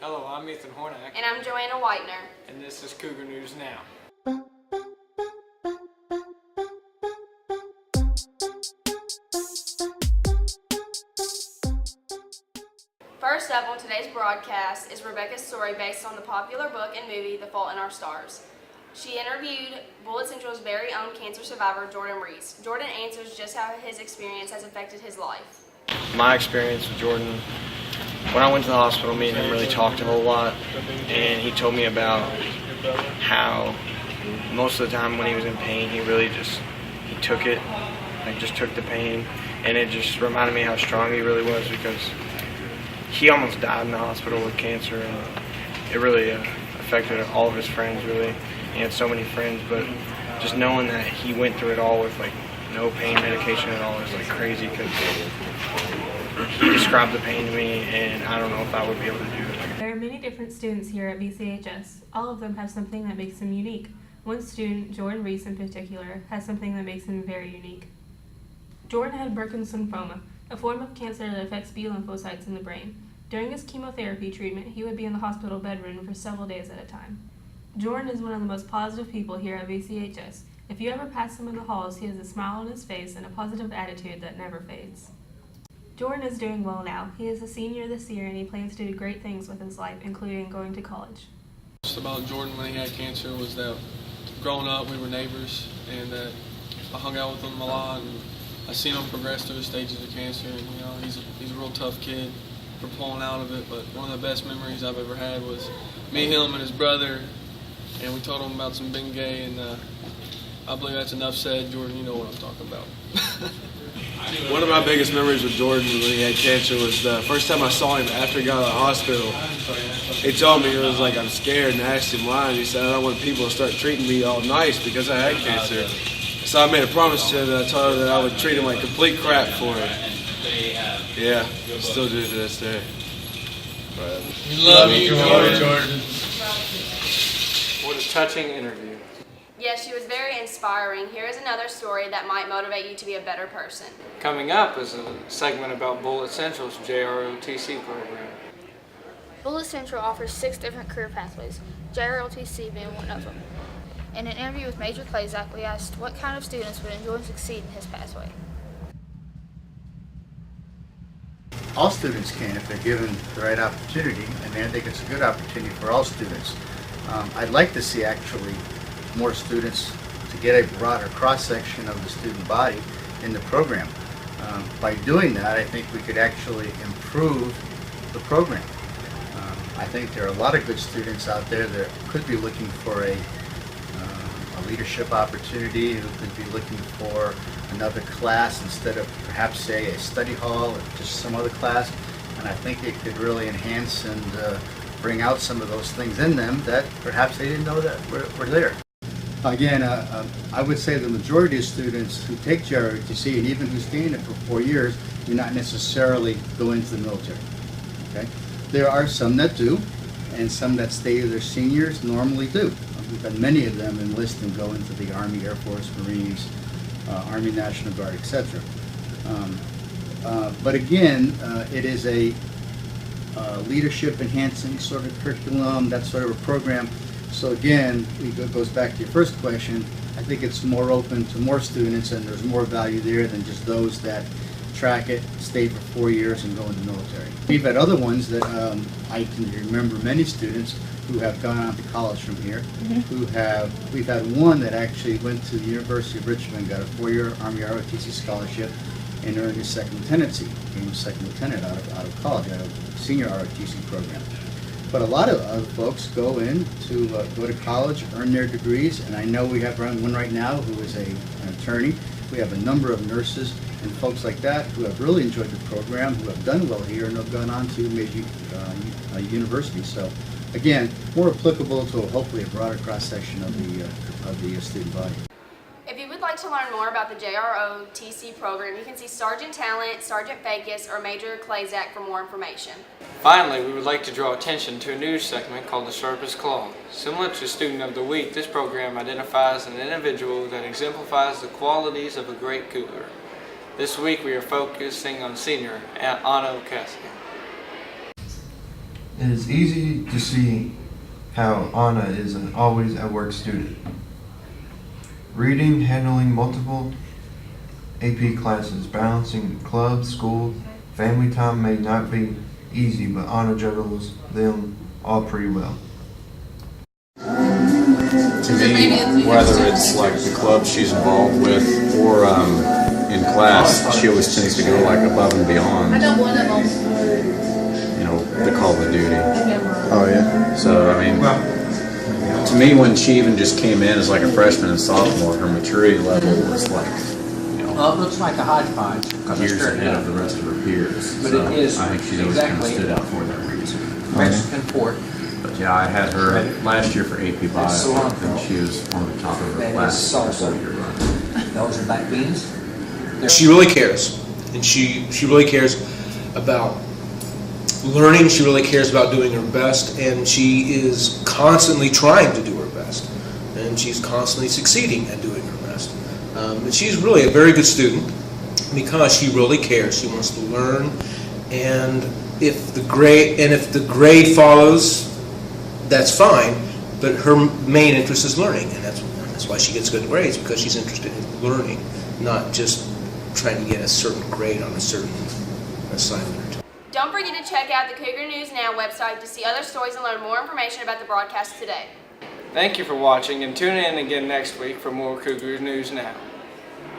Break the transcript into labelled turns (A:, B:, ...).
A: Hello, I'm Ethan Hornack.
B: And I'm Joanna Whitener.
A: And this is Cougar News Now.
B: First up on today's broadcast is Rebecca's story based on the popular book and movie, The Fault in Our Stars. She interviewed Bullitt Central's very own cancer survivor, Jordan Reese. Jordan answers just how his experience has affected his life.
C: My experience with Jordan, when I went to the hospital, me and him really talked a whole lot, and he told me about how most of the time when he was in pain, he took it, just took the pain, and it just reminded me how strong he really was, because he almost died in the hospital with cancer, and it really affected all of his friends, really. He had so many friends, but just knowing that he went through it all with no pain medication at all is crazy, because he described the pain to me, and I don't know if I would be able to do it.
D: There are many different students here at BCHS. All of them have something that makes them unique. One student, Jordan Reese in particular, has something that makes him very unique. Jordan had Burkitt's lymphoma, a form of cancer that affects B lymphocytes in the brain. During his chemotherapy treatment, he would be in the hospital bedroom for several days at a time. Jordan is one of the most positive people here at BCHS. If you ever pass him in the halls, he has a smile on his face and a positive attitude that never fades. Jordan is doing well now. He is a senior this year, and he plans to do great things with his life, including going to college.
E: Just about Jordan when he had cancer was that growing up we were neighbors, and that I hung out with him a lot, and I seen him progress through the stages of cancer, and he's a real tough kid for pulling out of it. But one of the best memories I've ever had was me, him, and his brother, and we told him about some Bengay, and I believe that's enough said. Jordan, you know what I'm talking about.
F: One of my biggest memories with Jordan when he had cancer was the first time I saw him after he got out of the hospital. He told me, it was I'm scared, and I asked him why, and he said, I don't want people to start treating me all nice because I had cancer. So I made a promise to him, and I told him that I would treat him like complete crap for it. Yeah, still do it to this day.
E: We love you, Jordan.
A: What a touching interview.
B: Yes, she was very inspiring. Here is another story that might motivate you to be a better person.
A: Coming up is a segment about Bullitt Central's JRTOC program.
G: Bullitt Central offers 6 different career pathways, JRTOC being one of them. In an interview with Major Klazak, we asked what kind of students would enjoy and succeed in his pathway.
H: All students can if they're given the right opportunity, and I think it's a good opportunity for all students. I'd like to see actually more students to get a broader cross-section of the student body in the program. By doing that, I think we could actually improve the program. I think there are a lot of good students out there that could be looking for a leadership opportunity, who could be looking for another class instead of perhaps say a study hall or just some other class, and I think it could really enhance and bring out some of those things in them that perhaps they didn't know that were there. Again, I would say the majority of students who take JRTOC, and even who stay in it for 4 years, do not necessarily go into the military. Okay? There are some that do, and some that stay their seniors normally do. We've had many of them enlist and go into the Army, Air Force, Marines, Army National Guard, etc. But again, it is a leadership enhancing sort of curriculum, that sort of a program. So again, it goes back to your first question. I think it's more open to more students, and there's more value there than just those that track it, stay for 4 years, and go in the military. We've had other ones that I can remember many students who have gone on to college from here. We've had one that actually went to the University of Richmond, got a 4-year Army ROTC scholarship, and earned his second lieutenancy. Became a second lieutenant out of college, out of senior ROTC program. But a lot of other folks go in to go to college, earn their degrees, and I know we have one right now who is an attorney. We have a number of nurses and folks like that who have really enjoyed the program, who have done well here, and have gone on to maybe university. So again, more applicable to hopefully a broader cross-section of the student body.
B: If you would like to learn more about the JRTOC program, you can see Sergeant Talent, Sergeant Fakis, or Major Klazak for more information.
A: Finally, we would like to draw attention to a news segment called the Sharpest Claw. Similar to Student of the Week, this program identifies an individual that exemplifies the qualities of a great Cougar. This week we are focusing on senior Anno Cassidy.
I: It is easy to see how Anna is an always at work student. Reading, handling multiple AP classes, balancing club, school, family time may not be easy, but Anna juggles them all pretty well.
J: To me, whether it's like the club she's involved with or in class, she always tends to go like above and beyond. You know, the call of duty.
K: Oh yeah.
J: So I mean, to me, when she even just came in as like a freshman and sophomore, her maturity level was like, you know,
L: well, it looks like a hodgepodge.
J: years ahead of the rest of her peers.
L: But
J: so
L: it is
J: I think she's always kind of
L: exactly
J: stood out for that reason.
L: Mexican pork.
J: But yeah, I had her last year for AP Bio, and she was one of the top of her class for the year run.
L: Those are black beans.
M: She really cares, and she really cares about learning. She really cares about doing her best, and she is constantly trying to do her best, and she's constantly succeeding at doing her best. And she's really a very good student because she really cares. She wants to learn, and if the grade follows, that's fine. But her main interest is learning, and that's why she gets good grades, because she's interested in learning, not just trying to get a certain grade on a certain assignment.
B: Don't forget to check out the Cougar News Now website to see other stories and learn more information about the broadcast today.
A: Thank you for watching, and tune in again next week for more Cougar News Now.